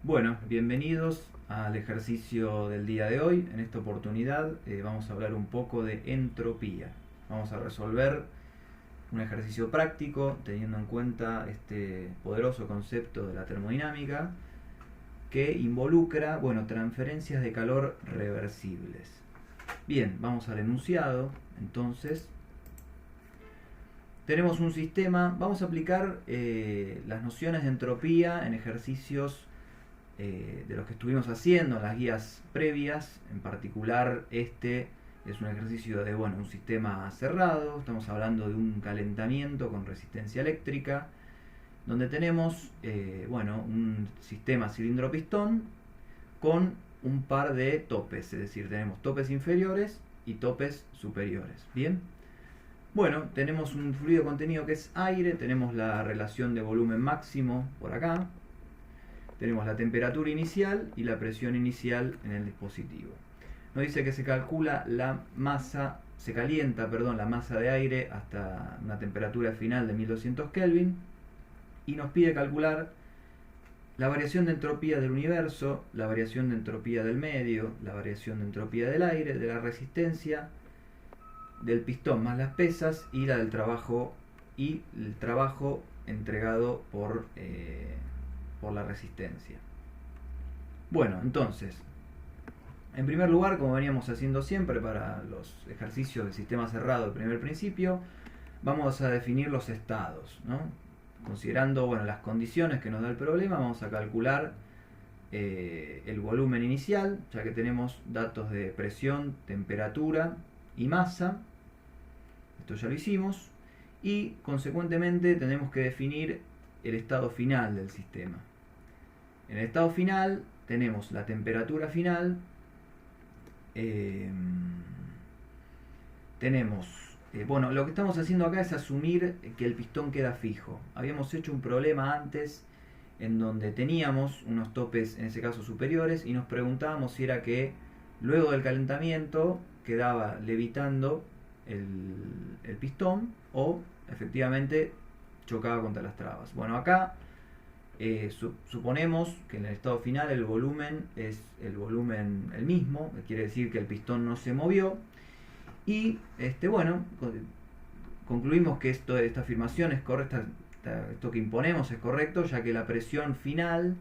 Bueno, bienvenidos al ejercicio del día de hoy. En esta oportunidad vamos a hablar un poco de entropía. Vamos a resolver un ejercicio práctico teniendo en cuenta este poderoso concepto de la termodinámica que involucra, transferencias de calor reversibles. Bien, vamos al enunciado. Entonces, tenemos un sistema. Vamos a aplicar las nociones de entropía en ejercicios de los que estuvimos haciendo en las guías previas. En particular, este es un ejercicio de un sistema cerrado. Estamos hablando de un calentamiento con resistencia eléctrica, donde tenemos un sistema cilindro-pistón con un par de topes, es decir, tenemos topes inferiores y topes superiores. Bien, tenemos un fluido contenido que es aire, tenemos la relación de volumen máximo por acá, tenemos la temperatura inicial y la presión inicial en el dispositivo. Nos dice que se calcula la masa, se calienta, la masa de aire hasta una temperatura final de 1200 Kelvin y nos pide calcular la variación de entropía del universo, la variación de entropía del medio, la variación de entropía del aire, de la resistencia, del pistón más las pesas y la del trabajo y el trabajo entregado por la resistencia. Entonces, en primer lugar, como veníamos haciendo siempre para los ejercicios del sistema cerrado del primer principio, vamos a definir los estados, ¿no? Considerando las condiciones que nos da el problema, vamos a calcular el volumen inicial, ya que tenemos datos de presión, temperatura y masa. Esto ya lo hicimos. Y consecuentemente tenemos que definir el estado final del sistema. En el estado final tenemos la temperatura final, lo que estamos haciendo acá es asumir que el pistón queda fijo. Habíamos hecho un problema antes en donde teníamos unos topes, en ese caso superiores, y nos preguntábamos si era que luego del calentamiento quedaba levitando el pistón o efectivamente chocaba contra las trabas. Acá suponemos que en el estado final el volumen es el volumen el mismo, quiere decir que el pistón no se movió. Y concluimos que esta afirmación es correcta, esto que imponemos es correcto, ya que la presión final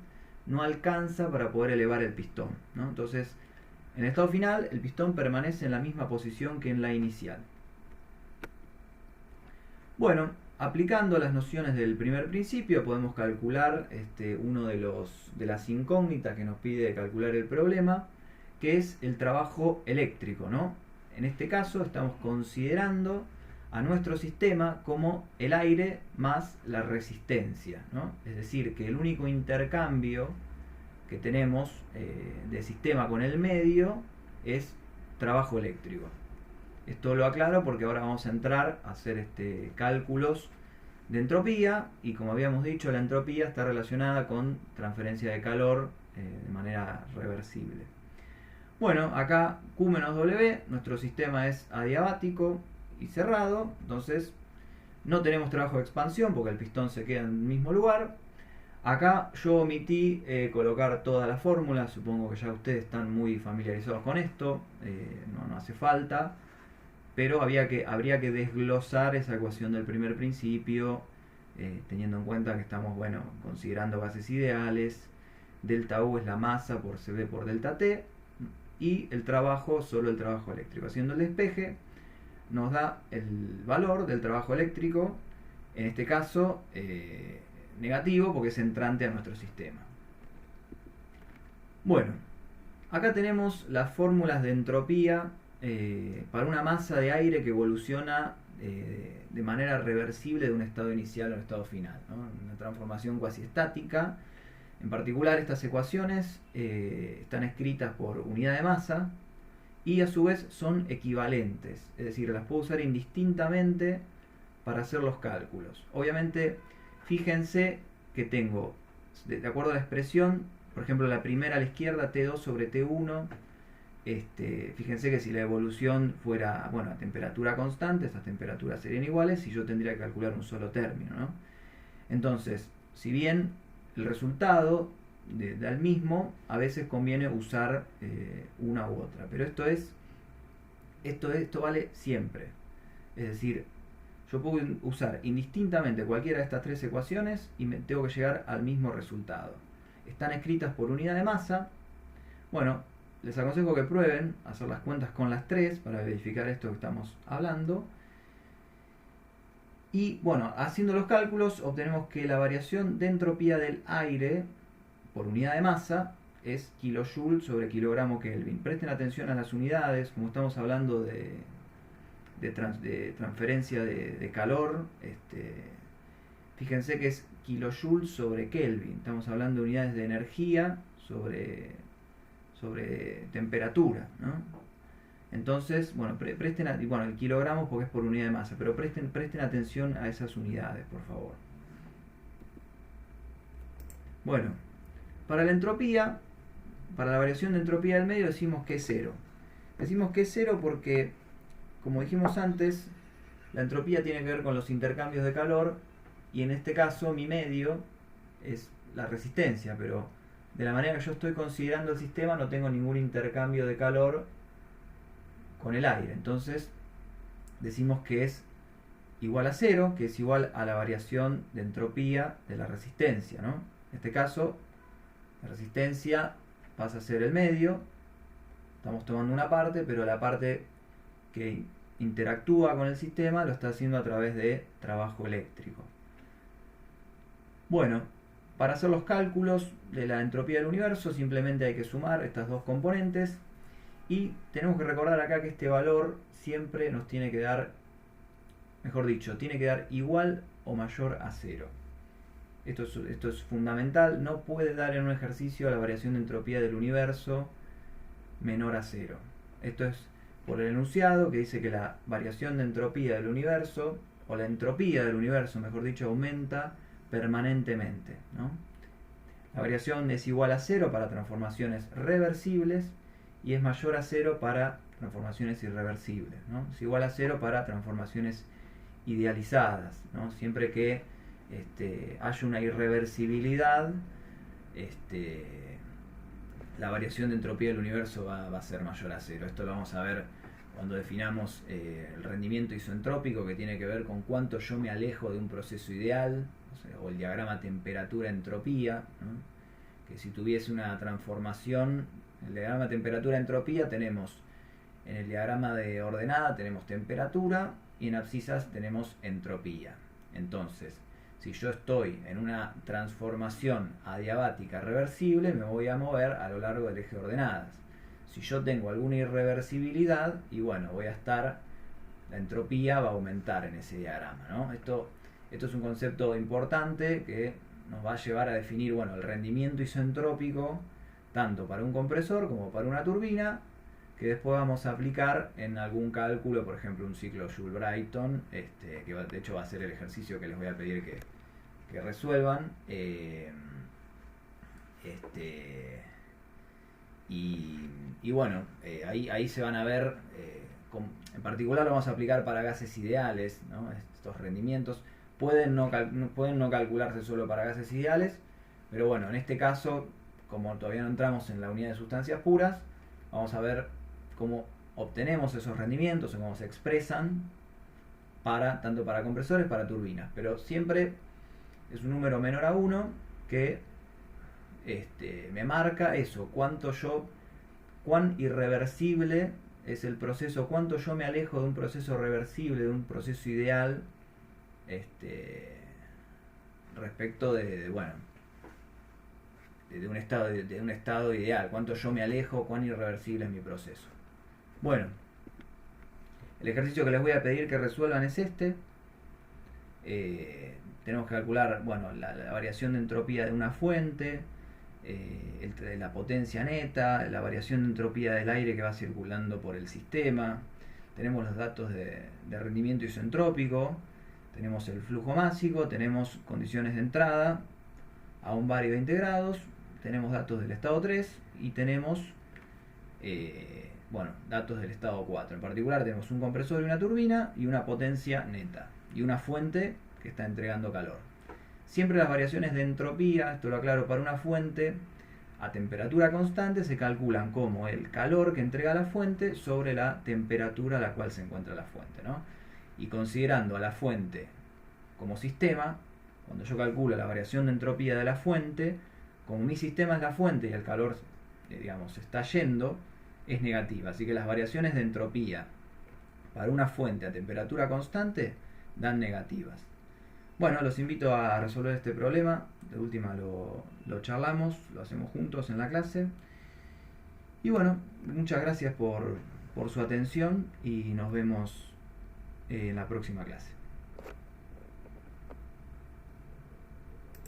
no alcanza para poder elevar el pistón, ¿no? Entonces, en el estado final el pistón permanece en la misma posición que en la inicial. Aplicando las nociones del primer principio podemos calcular uno de las incógnitas que nos pide calcular el problema, que es el trabajo eléctrico, ¿no? En este caso estamos considerando a nuestro sistema como el aire más la resistencia, ¿no? Es decir, que el único intercambio que tenemos de sistema con el medio es trabajo eléctrico. Esto lo aclaro porque ahora vamos a entrar a hacer cálculos de entropía, y como habíamos dicho, la entropía está relacionada con transferencia de calor de manera reversible. Acá Q menos W, nuestro sistema es adiabático y cerrado, entonces no tenemos trabajo de expansión porque el pistón se queda en el mismo lugar. Acá yo omití colocar toda la fórmula, supongo que ya ustedes están muy familiarizados con esto, no hace falta, pero habría que desglosar esa ecuación del primer principio, teniendo en cuenta que estamos considerando gases ideales. Delta U es la masa por CB por delta T, y el trabajo, solo el trabajo eléctrico. Haciendo el despeje nos da el valor del trabajo eléctrico, en este caso negativo porque es entrante a nuestro sistema. Acá tenemos las fórmulas de entropía para una masa de aire que evoluciona de manera reversible de un estado inicial a un estado final, ¿no? Una transformación cuasi estática. En particular, estas ecuaciones están escritas por unidad de masa y a su vez son equivalentes, es decir, las puedo usar indistintamente para hacer los cálculos. Obviamente, fíjense que tengo, de acuerdo a la expresión, por ejemplo, la primera a la izquierda, T2 sobre T1, fíjense que si la evolución fuera a temperatura constante, esas temperaturas serían iguales y yo tendría que calcular un solo término, ¿no? Entonces, si bien el resultado del mismo, a veces conviene usar una u otra. Pero esto vale siempre. Es decir, yo puedo usar indistintamente cualquiera de estas tres ecuaciones y me tengo que llegar al mismo resultado. Están escritas por unidad de masa. Bueno, les aconsejo que prueben hacer las cuentas con las tres para verificar esto que estamos hablando. Y bueno, haciendo los cálculos obtenemos que la variación de entropía del aire por unidad de masa es kilojoule sobre kilogramo Kelvin. Presten atención a las unidades, como estamos hablando de transferencia de calor, fíjense que es kilojoule sobre Kelvin. Estamos hablando de unidades de energía sobre temperatura, ¿no? Entonces, bueno, el kilogramo porque es por unidad de masa, pero presten atención a esas unidades, por favor. Bueno, para la entropía, para la variación de entropía del medio decimos que es cero. Decimos que es cero porque, como dijimos antes, la entropía tiene que ver con los intercambios de calor y en este caso mi medio es la resistencia, pero de la manera que yo estoy considerando el sistema no tengo ningún intercambio de calor con el aire. Entonces decimos que es igual a cero, que es igual a la variación de entropía de la resistencia, ¿no? En este caso, la resistencia pasa a ser el medio. Estamos tomando una parte, pero la parte que interactúa con el sistema lo está haciendo a través de trabajo eléctrico. Bueno, para hacer los cálculos de la entropía del universo simplemente hay que sumar estas dos componentes y tenemos que recordar acá que este valor siempre nos tiene que dar, mejor dicho, tiene que dar igual o mayor a cero. Esto es fundamental, no puede dar en un ejercicio la variación de entropía del universo menor a cero. Esto es por el enunciado que dice que la variación de entropía del universo, o la entropía del universo, mejor dicho, aumenta permanentemente, ¿no? La variación es igual a cero para transformaciones reversibles y es mayor a cero para transformaciones irreversibles, ¿no? Es igual a cero para transformaciones idealizadas, ¿no? Siempre que haya una irreversibilidad, la variación de entropía del universo va a ser mayor a cero. Esto lo vamos a ver cuando definamos el rendimiento isentrópico, que tiene que ver con cuánto yo me alejo de un proceso ideal, o el diagrama temperatura-entropía, ¿no? Que si tuviese una transformación, el diagrama temperatura-entropía tenemos, en el diagrama de ordenada tenemos temperatura y en abscisas tenemos entropía. Entonces, si yo estoy en una transformación adiabática reversible, me voy a mover a lo largo del eje de ordenadas. Si yo tengo alguna irreversibilidad, y bueno, la entropía va a aumentar en ese diagrama, ¿no? Esto es un concepto importante que nos va a llevar a definir, bueno, el rendimiento isentrópico tanto para un compresor como para una turbina, que después vamos a aplicar en algún cálculo, por ejemplo un ciclo Joule-Brayton, que de hecho va a ser el ejercicio que les voy a pedir que resuelvan. Y bueno, ahí se van a ver, en particular lo vamos a aplicar para gases ideales, ¿no? Estos rendimientos pueden no calcularse solo para gases ideales, pero bueno, en este caso, como todavía no entramos en la unidad de sustancias puras, vamos a ver cómo obtenemos esos rendimientos o cómo se expresan tanto para compresores, para turbinas, pero siempre es un número menor a 1 que me marca eso, cuán irreversible es el proceso, cuánto yo me alejo de un proceso reversible, de un proceso ideal, respecto de un estado ideal, cuánto yo me alejo, cuán irreversible es mi proceso. Bueno, el ejercicio que les voy a pedir que resuelvan es tenemos que calcular, bueno, la variación de entropía de una fuente, la potencia neta, la variación de entropía del aire que va circulando por el sistema. Tenemos los datos de rendimiento isentrópico, tenemos el flujo másico, tenemos condiciones de entrada a un barrio de 20 grados, tenemos datos del estado 3 y tenemos datos del estado 4. En particular tenemos un compresor y una turbina y una potencia neta y una fuente que está entregando calor. Siempre las variaciones de entropía, esto lo aclaro, para una fuente a temperatura constante se calculan como el calor que entrega la fuente sobre la temperatura a la cual se encuentra la fuente, ¿no? Y considerando a la fuente como sistema, cuando yo calculo la variación de entropía de la fuente, como mi sistema es la fuente y el calor, digamos, está yendo, es negativa. Así que las variaciones de entropía para una fuente a temperatura constante dan negativas. Bueno, los invito a resolver este problema. De última lo charlamos, lo hacemos juntos en la clase. Y bueno, muchas gracias por su atención y nos vemos en la próxima clase.